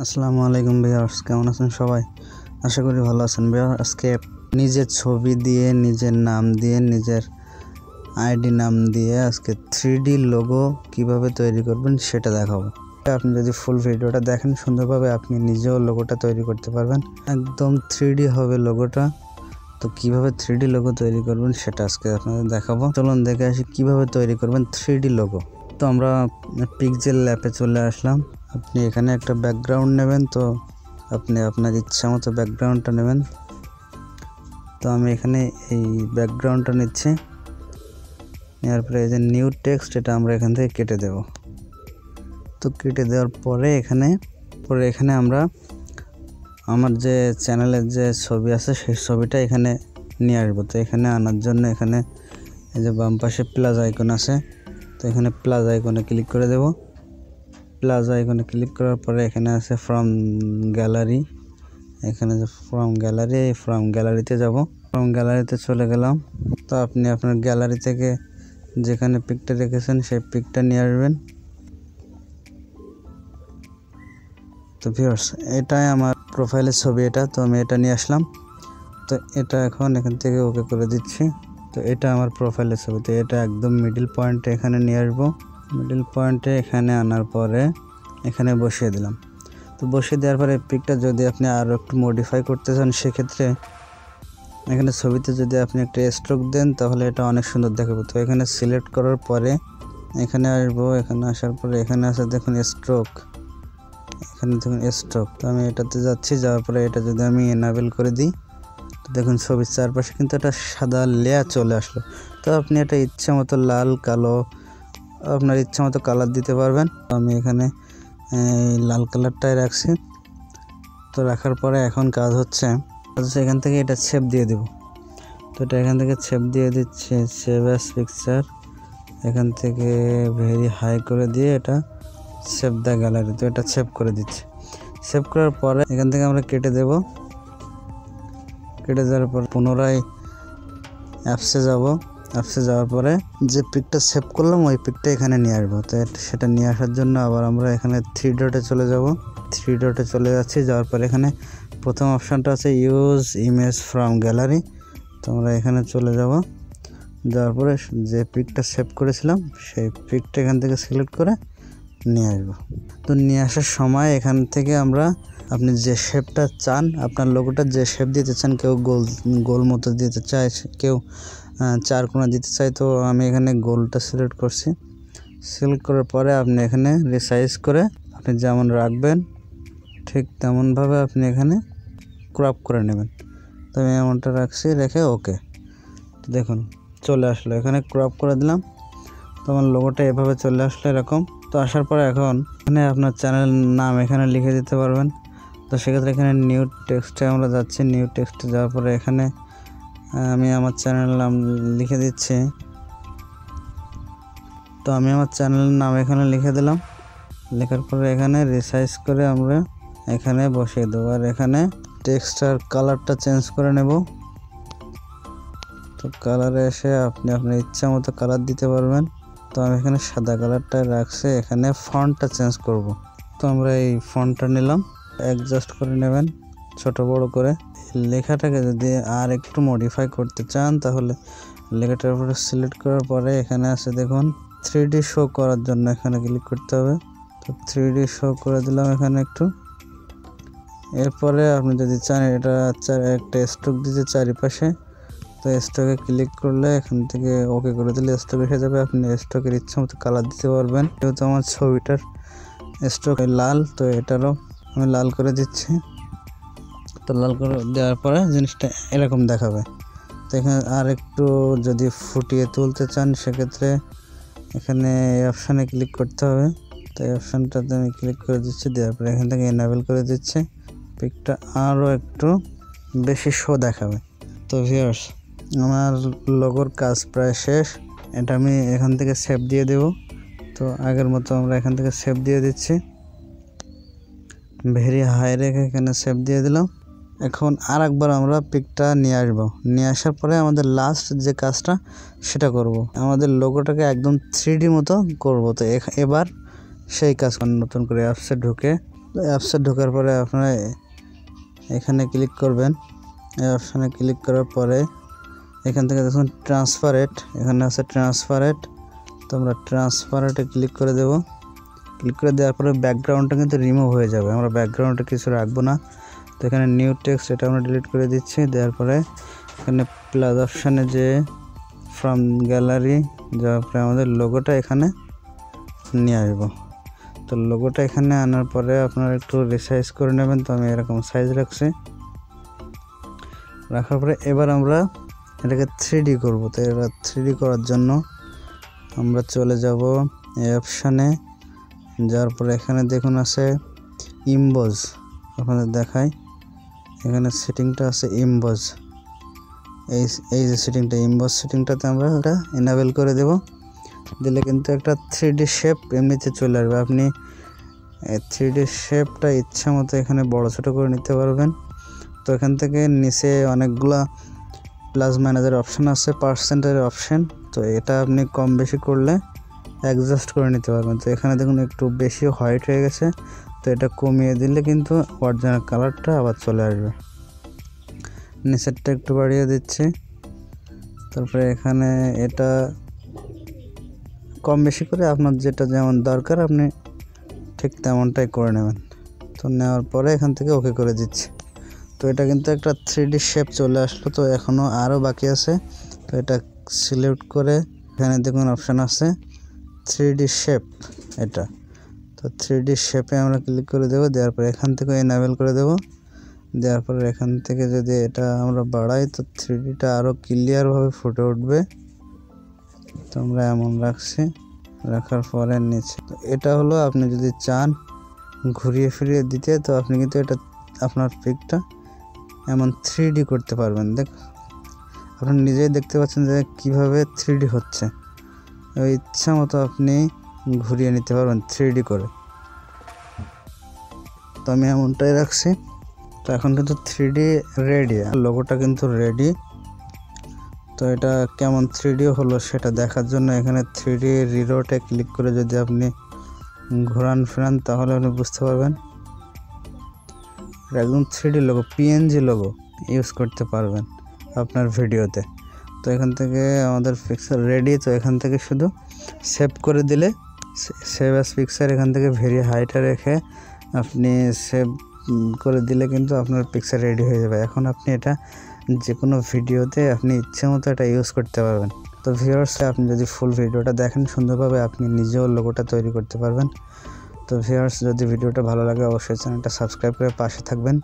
আসসালামু আলাইকুম ভিউয়ার্স, কেমন আছেন সবাই? আশা করি ভালো আছেন ভিউয়ার্স। আজকে নিজের ছবি দিয়ে, নিজের নাম দিয়ে, নিজের আইডি নাম দিয়ে আজকে 3D লোগো কিভাবে তৈরি করবেন সেটা দেখাবো। আপনি যদি ফুল ভিডিওটা দেখেন সুন্দরভাবে আপনি নিজেও লোগোটা তৈরি করতে পারবেন। একদম 3D হবে লোগোটা। তো কিভাবে 3D লোগো তৈরি করবেন সেটা আজকে আপনাদের দেখাবো। চলুন দেখে আসি কিভাবে তৈরি করবেন 3D লোগো। তো আমরা পিক্সেল ল্যাবে চলে আসলাম। আপনি এখানে একটা ব্যাকগ্রাউন্ড নেবেন, তো আপনি আপনার ইচ্ছা মতো ব্যাকগ্রাউন্ডটা নেবেন। তো আমি এখানে এই ব্যাকগ্রাউন্ডটা নিচ্ছি, নেওয়ার পরে এই যে নিউ টেক্সট, এটা আমরা এখান থেকে কেটে দেব। তো কেটে দেওয়ার পরে এখানে আমরা আমার যে চ্যানেলের যে ছবি আছে সেই ছবিটা এখানে নিয়ে আসবো। তো এখানে আনার জন্য এখানে এই যে বাম পাশে প্লাস আইকন আছে, তো এখানে প্লাস আইকনে ক্লিক করে দেব। প্লাস আইকনে ক্লিক করার পরে এখানে আছে ফ্রম গ্যালারি, এখানে যে ফ্রম গ্যালারিতে যাব। ফ্রম গ্যালারিতে চলে গেলাম। তো আপনি আপনার গ্যালারি থেকে যেখানে পিকটা রেখেছেন সেই পিকটা নিয়ে আসবেন। তো ভিউয়ার্স, এটাই আমার প্রোফাইলের ছবি, এটা তো আমি এটা নিয়ে আসলাম। তো এটা এখন এখান থেকে ওকে করে দিচ্ছি। তো এটা আমার প্রোফাইলের ছবি, তো এটা একদম মিডল পয়েন্টে এখানে নিয়ে আসবো। মিডল পয়েন্টে এখানে আনার পরে এখানে বসিয়ে দিলাম। তো বসিয়ে দেওয়ার পরে পিকটা যদি আপনি আরও একটু মডিফাই করতে চান সেক্ষেত্রে এখানে ছবিতে যদি আপনি একটা স্ট্রোক দেন তাহলে এটা অনেক সুন্দর দেখাবে। তো এখানে সিলেক্ট করার পরে এখানে আসবো। এখানে আসার পরে এখানে আছে দেখুন স্ট্রোক, এখানে দেখুন স্ট্রোক। তো আমি এটাতে যাচ্ছি, যাওয়ার পরে এটা যদি আমি এনাবেল করে দিই, তো দেখুন ছবির চারপাশে কিন্তু একটা সাদা লেয়ার চলে আসলো। তো আপনি এটা ইচ্ছা মতো লাল কালো আপনার ইচ্ছা মতো কালার দিতে পারবেন। আমি এখানে লাল কালারটাই রাখছি। তো রাখার পরে এখন কাজ হচ্ছে এখান থেকে এটা সেভ দিয়ে দেব। তো এটা এখান থেকে সেভ দিয়ে দিচ্ছি, সেভ অ্যাজ পিকচার। এখান থেকে ভেরি হাই করে দিয়ে এটা সেভ দ্য গ্যালারি, তো এটা সেভ করে দিচ্ছি। সেভ করার পরে এখান থেকে আমরা কেটে দেব। কেটে দেওয়ার পর পুনরায় অ্যাপসে যাব। অ্যাপসে যাওয়ার পরে যে পিকটা সেভ করলাম ওই পিকটা এখানে নিয়ে আসবো। তো সেটা নিয়ে আসার জন্য আবার আমরা এখানে 3 ডটে চলে যাব। 3 ডটে চলে যাচ্ছি, যাওয়ার পর এখানে প্রথম অপশানটা আছে ইউজ ইমেজ ফ্রম গ্যালারি। তো আমরা এখানে চলে যাব। যাওয়ার পরে যে পিকটা সেভ করেছিলাম সেই পিকটা এখান থেকে সিলেক্ট করে নিয়ে আসবো। তো নিয়ে আসার সময় এখান থেকে আমরা আপনি যে শেপটা চান, আপনার লোগোটা যে শেপ দিতে চান, কেউ গোল মতো দিতে চায়, কেউ চারকোনা দিতে চাই। তো আমি এখানে গোলটা সিলেক্ট করছি। সিলেক্ট করার পরে আপনি এখানে রিসাইজ করে আপনি যেমন রাখবেন ঠিক তেমনভাবে আপনি এখানে ক্রপ করে নেবেন। তো আমি এমনটা রাখছি, রেখে ওকে। তো দেখুন চলে আসলো, এখানে ক্রপ করে দিলাম। তো আমার লোগোটা এভাবে চলে আসলো এরকম। তো আসার পরে এখন এখানে আপনার চ্যানেল নাম এখানে লিখে দিতে পারবেন। তো সেক্ষেত্রে এখানে নিউ টেক্সটে আমরা যাচ্ছি। নিউ টেক্সটে যাওয়ার পরে এখানে আমি আমার চ্যানেল নাম লিখে দিচ্ছি। তো আমি আমার চ্যানেলের নাম এখানে লিখে দিলাম। লেখার পরে এখানে রিসাইজ করে আমরা এখানে বসিয়ে দেবো। আর এখানে টেক্সটার কালারটা চেঞ্জ করে নেব। তো কালারে এসে আপনি আপনার ইচ্ছা মতো কালার দিতে পারবেন। তো আমি এখানে সাদা কালারটা রাখছি, এখানে ফন্টটা চেঞ্জ করব। তো আমরা এই ফন্টটা নিলাম, অ্যাডজাস্ট করে নেবেন ছোট বড় করে। লেখাটাকে যদি আর একটু মডিফাই করতে চান তাহলে লেখাটার উপরে সিলেক্ট করার পরে এখানে আছে দেখুন 3D শো করার জন্য এখানে ক্লিক করতে হবে। তো 3D শো করে দিলাম এখানে একটু। এরপরে আপনি যদি চান এটা একটা স্ট্রোক দিতে চারিপাশে, তো স্ট্রোকে ক্লিক করলে এখান থেকে ওকে করে দিলে স্ট্রোক এসে যাবে। আপনি স্ট্রোকের ইচ্ছা মতো কালার দিতে পারবেন। যেহেতু আমার ছবিটার স্ট্রোক লাল, তো এটারও আমি লাল করে দিচ্ছি। তো লাল করে দেওয়ার পরে জিনিসটা এরকম দেখাবে। তো এখানে আর একটু যদি ফুটিয়ে তুলতে চান সেক্ষেত্রে এখানে এই অপশানে ক্লিক করতে হবে। তো এই অপশানটাতে আমি ক্লিক করে দিচ্ছি, দেওয়ার পরে এখান থেকে এনাবেল করে দিচ্ছে। পিকটা আরও একটু বেশি শো দেখাবে। তো ভিউয়ার্স, আমার লোগোর কাজ প্রায় শেষ। এটা আমি এখান থেকে সেভ দিয়ে দেব। তো আগের মতো আমরা এখান থেকে সেভ দিয়ে দিচ্ছি, ভেরি হাই রেখে এখানে সেভ দিয়ে দিলাম। এখন আর একবার আমরা পিকটা নিয়ে আসবো। নিয়ে আসার পরে আমাদের লাস্ট যে কাজটা সেটা করব। আমাদের লোগোটাকে একদম 3D মতো করব। তো এবার সেই কাজ নতুন করে অ্যাপসে ঢুকে অ্যাপসে ঢোকার পরে আপনারা এখানে ক্লিক করবেন। এই অপশানে ক্লিক করার পরে এখান থেকে দেখুন ট্রান্সপারেট, এখানে আছে ট্রান্সপারেট। তো আমরা ট্রান্সপারেটে ক্লিক করে দেব। ক্লিক করে দেওয়ার পরে ব্যাকগ্রাউন্ডটা কিন্তু রিমুভ হয়ে যাবে, আমরা ব্যাকগ্রাউন্ডে কিছু রাখবো না। তো এখানে নিউ টেক্সট, এটা আমরা ডিলিট করে দিচ্ছি। দেওয়ার পরে এখানে প্লাস অপশানে যে ফ্রম গ্যালারি যাওয়ার পরে আমাদের লোগোটা এখানে নিয়ে আসবো। তো লোগোটা এখানে আনার পরে আপনারা একটু রিসাইজ করে নেবেন। তো আমি এরকম সাইজ রাখছি। রাখার পরে এবার আমরা এটাকে 3D করব। তো এবার 3D করার জন্য আমরা চলে যাব এই অপশানে। যাওয়ার পরে এখানে দেখুন আছে ইমবোজ, আপনাদের দেখাই। এখানে সেটিংটা আছে ইমবোজ, এই যে সেটিংটা, ইমবোজ সেটিংটাতে আমরা এটা এনাবেল করে দেব। দিলে কিন্তু একটা 3D শেপ এমনিতে চলে আসবে। আপনি 3D শেপটা ইচ্ছা মতো এখানে বড় ছোট করে নিতে পারবেন। তো এখান থেকে নিচে অনেকগুলা প্লাস ম্যানেজার অপশান আছে, পার্সেন্টের অপশান। তো এটা আপনি কম বেশি করলে অ্যাডজাস্ট করে নিতে পারবেন। তো এখানে দেখুন একটু বেশি হোয়াইট হয়ে গেছে, তো এটা কমিয়ে দিলে কিন্তু অরিজিনাল কালারটা আবার চলে আসবে। নিচেরটা একটু বাড়িয়ে দিচ্ছি। তারপরে এখানে এটা কম বেশি করে আপনার যেটা যেমন দরকার আপনি ঠিক তেমনটাই করে নেবেন। তো নেওয়ার পরে এখান থেকে ওকে করে দিচ্ছি। তো এটা কিন্তু একটা 3D শেপ চলে আসলো। তো এখনও আরও বাকি আছে। তো এটা সিলেক্ট করে এখানে দেখুন অপশান আছে 3D শেপ, এটা। তো 3D শেপে আমরা ক্লিক করে দেবো। দেওয়ার পরে এখান থেকে এনাবেল করে দেবো। দেওয়ার পরে এখান থেকে যদি এটা আমরা বাড়াই তো 3Dটা আরও ক্লিয়ারভাবে ফুটে উঠবে। তো আমরা এমন রাখছি। রাখার পরে নিচে তো এটা হলো, আপনি যদি চান ঘুরিয়ে ফিরিয়ে দিতে তো আপনি কিন্তু এটা আপনার পিকটা এমন 3D করতে পারবেন। আপনি নিজেই দেখতে পাচ্ছেন যে কীভাবে 3D হচ্ছে। ওই ইচ্ছা মতো আপনি ঘুরিয়ে নিতে পারবেন 3D করে। তো আমি এমনটাই রাখছি। তো এখন কিন্তু 3D রেডি, লোগোটা কিন্তু রেডি। তো এটা কেমন 3D হলো সেটা দেখার জন্য এখানে 3D রিলোটে ক্লিক করে যদি আপনি ঘোরান ফেরান তাহলে আপনি বুঝতে পারবেন একদম 3D logo, PNG logo use করতে পারবেন আপনার ভিডিওতে। তো এখান থেকে আমাদের পিকচার রেডি। তো এখান থেকে শুধু সেভ করে দিলে, সেভ অ্যাজ পিকচার এখান থেকে ভেরি হাইটা রেখে আপনি সেভ করে দিলে কিন্তু আপনার পিকচার রেডি হয়ে যাবে। এখন আপনি এটা যে কোনো ভিডিওতে আপনি ইচ্ছে মতো এটা ইউজ করতে পারবেন। তো ভিউয়ার্স, আপনি যদি ফুল ভিডিওটা দেখেন সুন্দরভাবে আপনি নিজেও লোগোটা তৈরি করতে পারবেন। তো ভিউয়ার্স, যদি ভিডিওটা ভালো লাগে অবশ্যই চ্যানেলটা সাবস্ক্রাইব করে পাশে থাকবেন।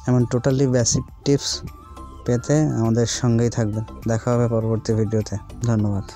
এমন টোটালি বেসিক টিপস পেতে আমাদের সঙ্গেই থাকবেন। দেখা হবে পরবর্তী ভিডিওতে। ধন্যবাদ।